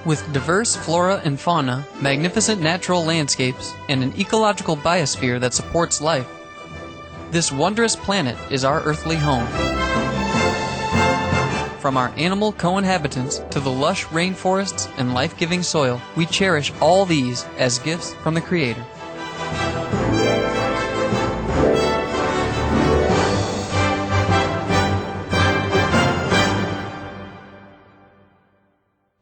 With diverse flora and fauna, magnificent natural landscapes, and an ecological biosphere that supports life, this wondrous planet is our earthly home. From our animal co-inhabitants to the lush rainforests and life-giving soil, we cherish all these as gifts from the Creator.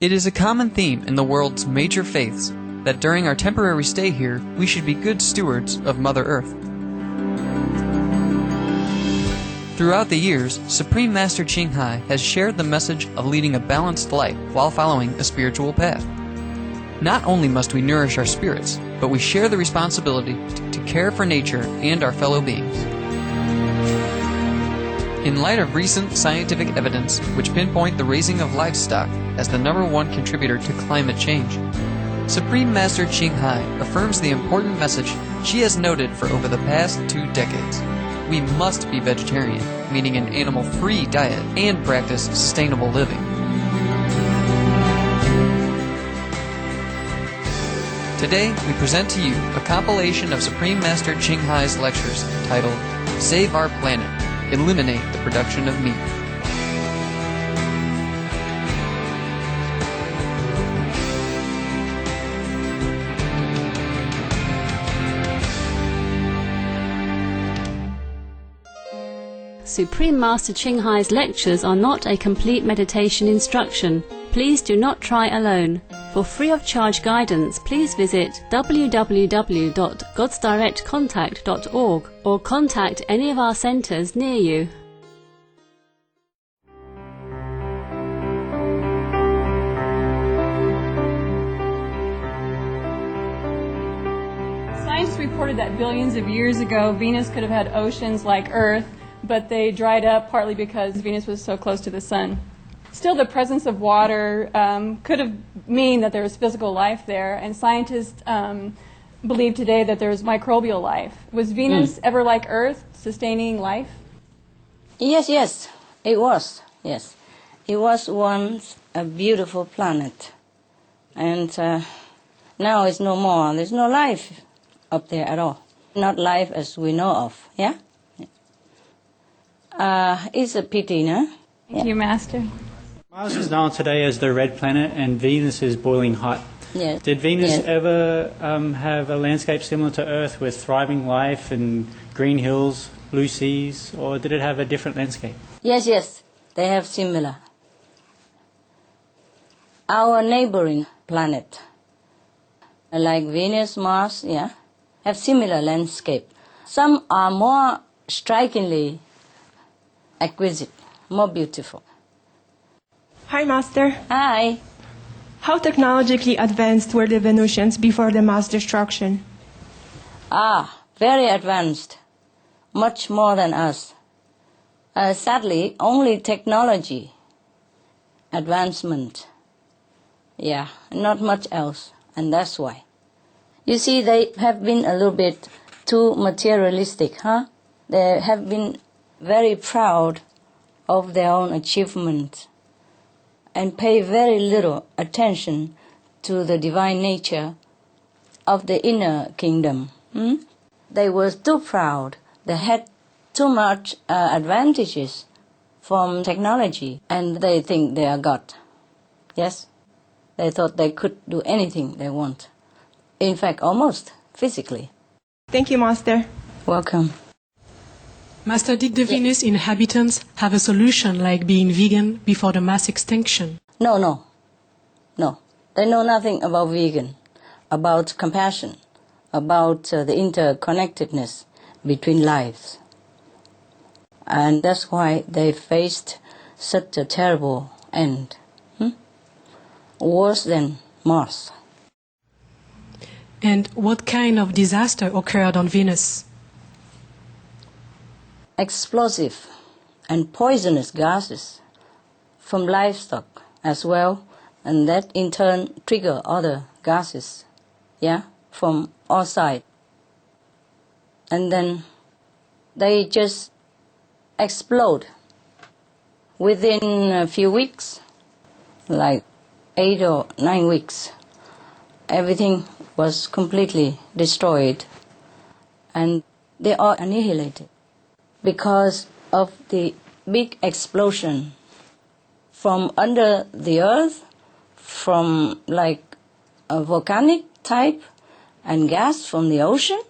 It is a common theme in the world's major faiths that during our temporary stay here, we should be good stewards of Mother Earth. Throughout the years, Supreme Master Ching Hai has shared the message of leading a balanced life while following a spiritual path. Not only must we nourish our spirits, but we share the responsibility to care for nature and our fellow beings. In light of recent scientific evidence which pinpoint the raising of livestock as the #1 contributor to climate change, Supreme Master Ching Hai affirms the important message she has noted for over the past 2 decades. We must be vegetarian, meaning an animal-free diet, and practice sustainable living. Today, we present to you a compilation of Supreme Master Ching Hai's lectures titled, Save Our Planet, Eliminate the Production of Meat. Supreme Master Ching Hai's lectures are not a complete meditation instruction. Please do not try alone. For free of charge guidance, please visit www.godsdirectcontact.org or contact any of our centers near you. Scientists reported that billions of years ago, Venus could have had oceans like Earth, but they dried up partly because Venus was so close to the sun. Still, the presence of water could have mean that there was physical life there, and scientists believe today that there's microbial life. Was Venus ever like Earth, sustaining life? Yes, it was. Yes, it was once a beautiful planet, and now it's no more. There's no life up there at all. Not life as we know of. Yeah. It's a pity, no? Thank you, Master. Mars is known today as the red planet, and Venus is boiling hot. Yes. Did Venus Yes. ever have a landscape similar to Earth with thriving life and green hills, blue seas, or did it have a different landscape? Yes, they have similar. Our neighboring planet, like Venus, Mars, have similar landscape. Some are more strikingly exquisite, more beautiful. Hi, Master. Hi. How technologically advanced were the Venusians before the mass destruction? Very advanced, much more than us. Sadly, only technology advancement. Not much else, and that's why. You see, they have been a little bit too materialistic, huh? They have been very proud of their own achievements and pay very little attention to the divine nature of the inner kingdom. They were too proud. They had too much advantages from technology, and they think they are God. Yes, they thought they could do anything they want. In fact, almost physically. Thank you, Master. Welcome. Master, did the Venus inhabitants have a solution like being vegan before the mass extinction? No. They know nothing about vegan, about compassion, about the interconnectedness between lives. And that's why they faced such a terrible end. Worse than Mars. And what kind of disaster occurred on Venus? Explosive and poisonous gases from livestock as well, and that in turn trigger other gases, from all sides. And then they just explode within a few weeks, like 8 or 9 weeks. Everything was completely destroyed, and they are annihilated because of the big explosion from under the earth, from like a volcanic type, and gas from the ocean,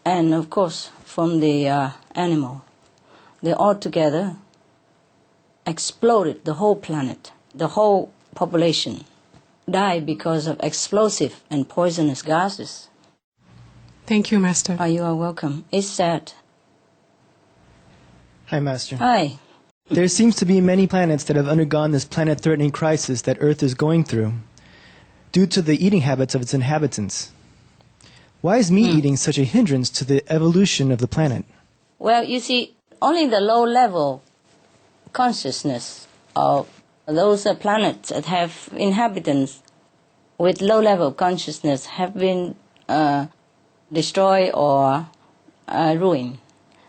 and of course from the animal. They all together exploded the whole planet. The whole population died because of explosive and poisonous gases. Thank you, Master. You are welcome. It's sad. Hi, Master. Hi. There seems to be many planets that have undergone this planet-threatening crisis that Earth is going through due to the eating habits of its inhabitants. Why is meat eating such a hindrance to the evolution of the planet? Well, you see, only the low-level consciousness of those planets that have inhabitants with low-level consciousness have been destroyed or ruined.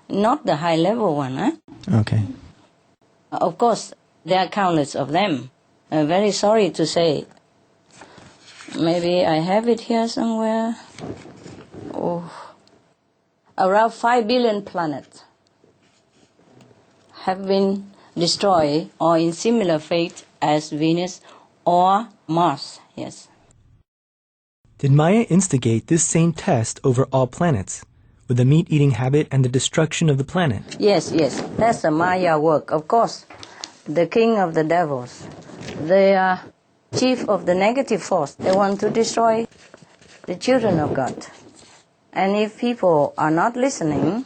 Not the high-level one, eh? Okay. Of course, there are countless of them. I'm very sorry to say. Maybe I have it here somewhere. Oh. Around 5 billion planets have been destroyed or in similar fate as Venus or Mars, yes. Did Maya instigate this same test over all planets, with the meat-eating habit and the destruction of the planet? Yes, that's the Maya work, of course. The king of the devils, the chief of the negative force, they want to destroy the children of God. And if people are not listening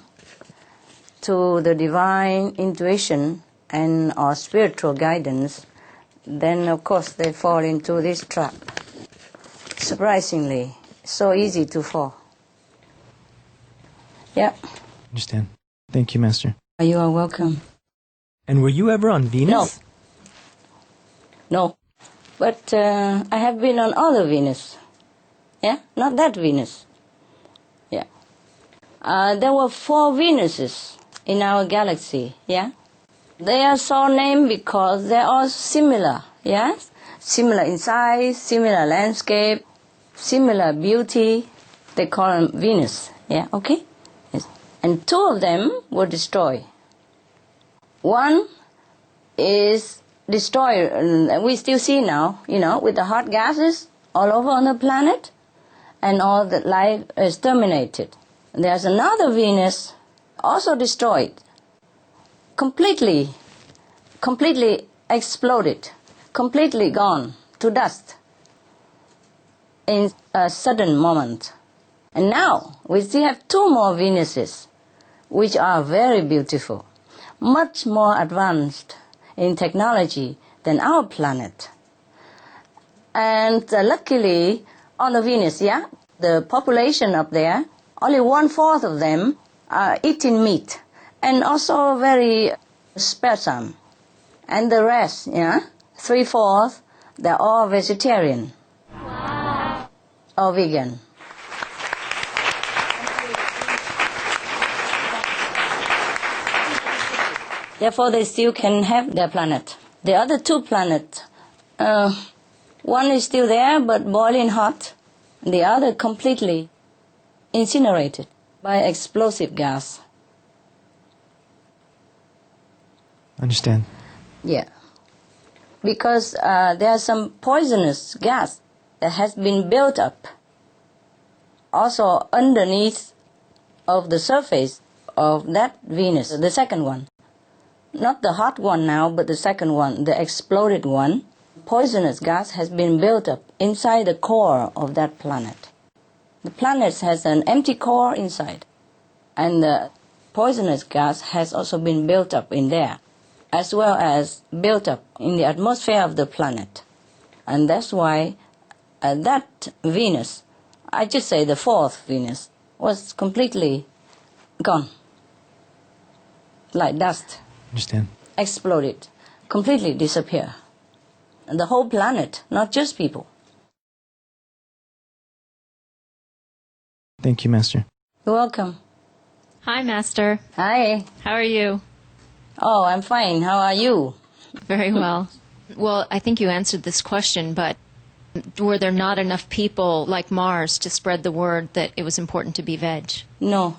to the divine intuition and our spiritual guidance, then of course they fall into this trap. Surprisingly, so easy to fall. Yeah. Understand. Thank you, Master. You are welcome. And were you ever on Venus? No. But I have been on other Venus. Yeah, not that Venus. Yeah. There were 4 Venuses in our galaxy, yeah. They are so named because they are similar, yes? Similar in size, similar landscape, similar beauty. They call them Venus, yeah, okay? Yes. And 2 of them were destroyed. One is destroyed, and we still see now, with the hot gases all over on the planet, and all the life is terminated. There's another Venus also destroyed, completely exploded, completely gone to dust in a sudden moment. And now we still have 2 more Venuses, which are very beautiful, much more advanced in technology than our planet. And luckily, on the Venus, yeah, the population up there, only 1/4 of them are eating meat, and also very sparsome. And the rest, yeah, 3/4, they're all vegetarian. Wow. Or vegan. Therefore, they still can have their planet. The other 2 planets, one is still there but boiling hot, the other completely incinerated by explosive gas. Understand. Yeah. Because there are some poisonous gas that has been built up also underneath of the surface of that Venus, the second one. Not the hot one now, but the second one, the exploded one. Poisonous gas has been built up inside the core of that planet. The planet has an empty core inside, and the poisonous gas has also been built up in there, as well as built up in the atmosphere of the planet. And that's why that Venus, I just say the 4th Venus, was completely gone, like dust. Understand. Exploded, completely disappear. And the whole planet, not just people. Thank you, Master. You're welcome. Hi, Master. Hi. How are you? Oh, I'm fine. How are you? Very well. Well, I think you answered this question, but were there not enough people like Mars to spread the word that it was important to be veg? No,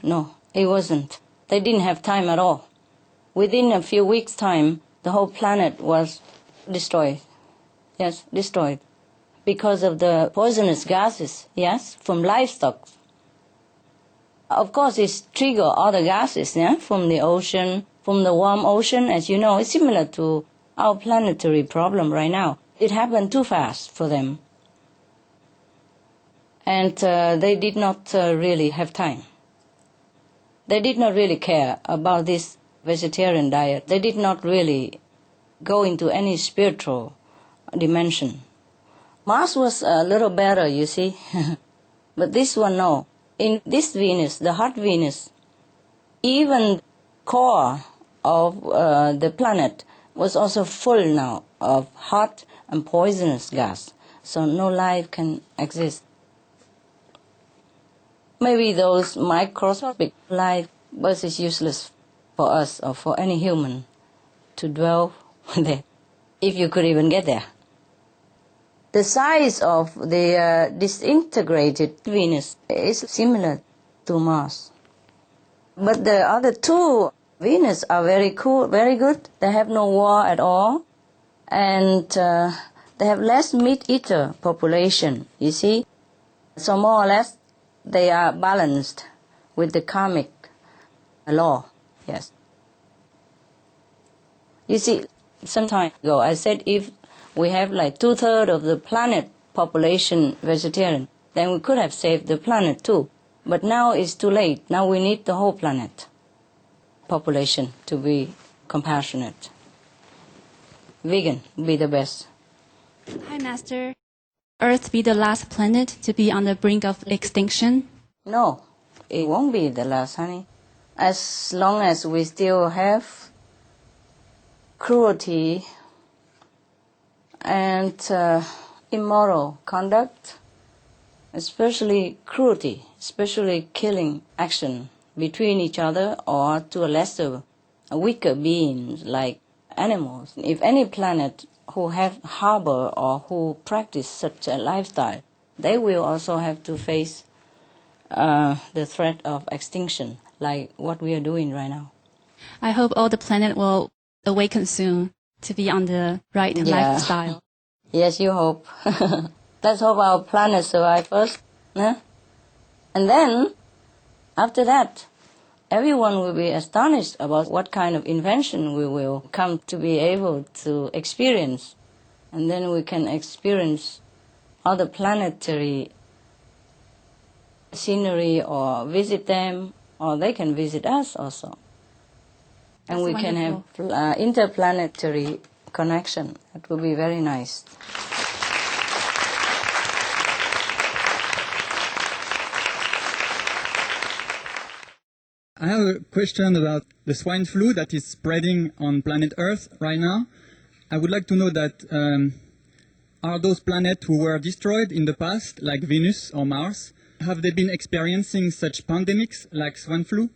it wasn't. They didn't have time at all. Within a few weeks' time, the whole planet was destroyed. Yes, destroyed. Because of the poisonous gases, yes, from livestock. Of course, it's trigger other gases, yeah, from the ocean, from the warm ocean. As you know, it's similar to our planetary problem right now. It happened too fast for them. And they did not really have time. They did not really care about this vegetarian diet. They did not really go into any spiritual dimension. Mars was a little better, you see. But this one, no. In this Venus, the hot Venus, even core of the planet was also full now of hot and poisonous gas. So no life can exist. Maybe those microscopic life was useless for us or for any human to dwell there, if you could even get there. The size of the disintegrated Venus is similar to Mars. But the other two Venus are very cool, very good. They have no war at all. And they have less meat-eater population, you see. So more or less, they are balanced with the karmic law, yes. You see, some time ago I said if we have like 2/3 of the planet population vegetarian, then we could have saved the planet too. But now it's too late. Now we need the whole planet population to be compassionate. Vegan would be the best. Hi, Master. Earth be the last planet to be on the brink of extinction? No, it won't be the last, honey. As long as we still have cruelty and immoral conduct, especially cruelty, especially killing action between each other or to a lesser, weaker beings like animals. If any planet who have harbor or who practice such a lifestyle, they will also have to face the threat of extinction, like what we are doing right now. I hope all the planet will awaken soon to be on the right lifestyle. Yes, you hope. Let's hope our planet survives first. Yeah? And then, after that, everyone will be astonished about what kind of invention we will come to be able to experience. And then we can experience other planetary scenery or visit them, or they can visit us also. And That's we wonderful. can have interplanetary connection. That will be very nice. I have a question about the swine flu that is spreading on planet Earth right now. I would like to know that are those planets who were destroyed in the past, like Venus or Mars, have they been experiencing such pandemics like swine flu?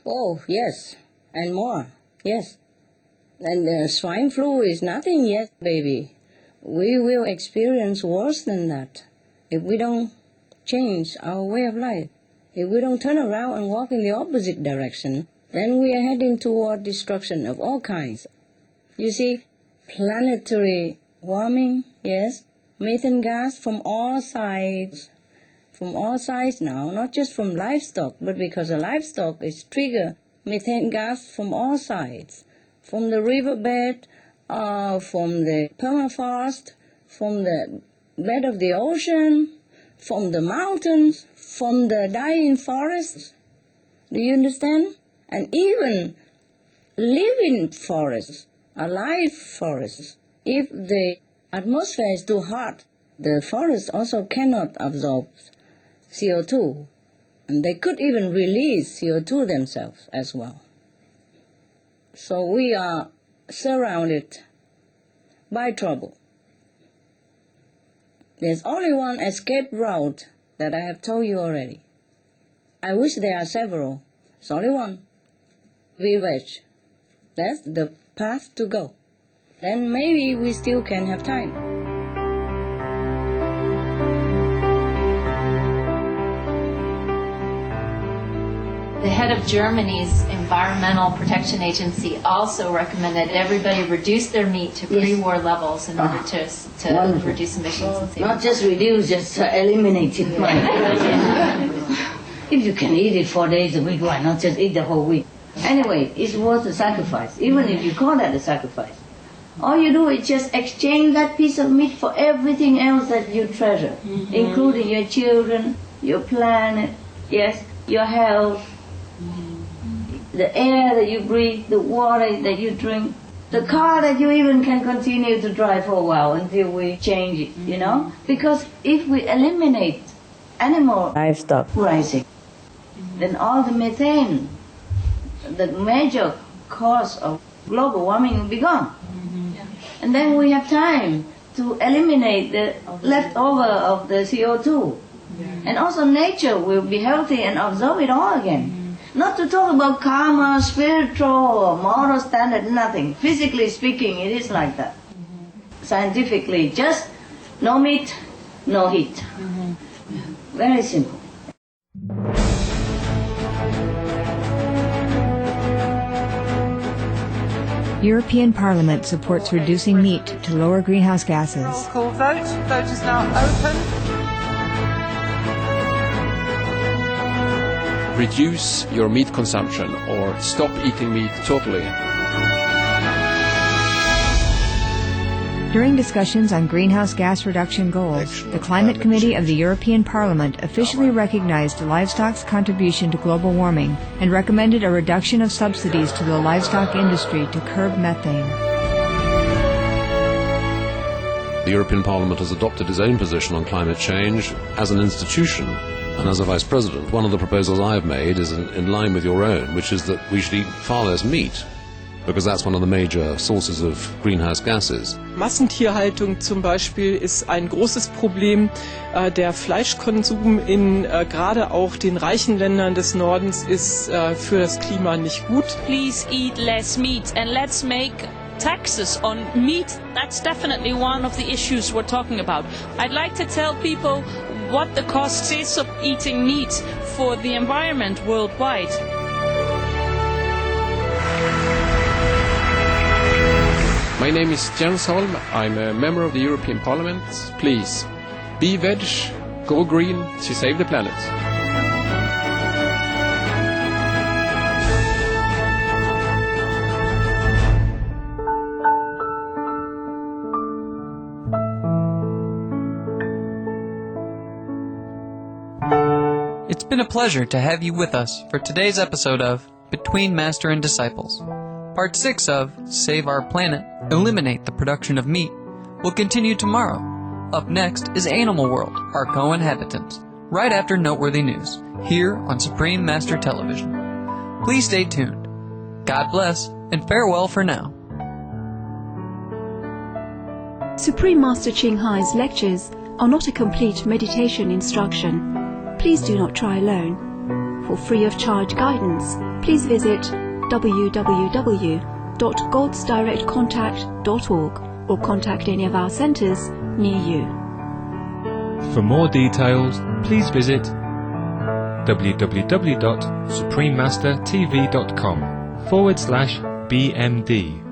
Oh, yes, and more, yes. And swine flu is nothing yet, baby. We will experience worse than that if we don't change our way of life. If we don't turn around and walk in the opposite direction, then we are heading toward destruction of all kinds. You see, planetary warming, yes, methane gas from all sides now, not just from livestock, but because the livestock is trigger methane gas from all sides, from the riverbed, from the permafrost, from the bed of the ocean, from the mountains, from the dying forests. Do you understand? And even living forests, alive forests. If the atmosphere is too hot, the forest also cannot absorb CO2. And they could even release CO2 themselves as well. So we are surrounded by trouble. There's only one escape route that I have told you already. I wish there are several. It's only one. Be veg. That's the path to go. then maybe we still can have time. The head of Germany's Environmental Protection Agency also recommended everybody reduce their meat to pre-war levels in order to reduce emissions. And Not just reduce, just eliminate it. If you can eat it 4 days a week, why not just eat the whole week? Anyway, it's worth the sacrifice, even if you call that a sacrifice. All you do is just exchange that piece of meat for everything else that you treasure, including your children, your planet, yes, your health, the air that you breathe, the water that you drink, the car that you even can continue to drive for a while until we change it, you know? Because if we eliminate animal livestock rising, then all the methane, the major cause of global warming will be gone. And then we have time to eliminate the leftover of the CO2. And also nature will be healthy and absorb it all again. Not to talk about karma, spiritual or moral standard, nothing. Physically speaking, it is like that. Scientifically, just no meat, no heat. Very simple. European Parliament supports reducing meat to lower greenhouse gases. Roll call vote. Vote is now open. Reduce your meat consumption or stop eating meat totally. During discussions on greenhouse gas reduction goals, the Climate Committee of the European Parliament officially recognized livestock's contribution to global warming and recommended a reduction of subsidies to the livestock industry to curb methane. The European Parliament has adopted its own position on climate change as an institution. And as a Vice President, one of the proposals I have made is in line with your own, which is that we should eat far less meat, because that's one of the major sources of greenhouse gases. Massentierhaltung zum Beispiel ist ein großes Problem. Der Fleischkonsum in gerade auch den reichen Ländern des Nordens ist für das Klima nicht gut. Please eat less meat and let's make taxes on meat. That's definitely one of the issues we're talking about. I'd like to tell people what the cost is of eating meat for the environment worldwide. My name is Jens Holm. I'm a member of the European Parliament. Please, be veg, go green to save the planet. It's been a pleasure to have you with us for today's episode of Between Master and Disciples. Part 6 of Save Our Planet, Eliminate the Production of Meat will continue tomorrow. Up next is Animal World, our co-inhabitants, right after noteworthy news, here on Supreme Master Television. Please stay tuned. God bless, and farewell for now. Supreme Master Ching Hai's lectures are not a complete meditation instruction. Please do not try alone. For free of charge guidance, please visit www.godsdirectcontact.org or contact any of our centers near you. For more details, please visit www.suprememastertv.com/BMD.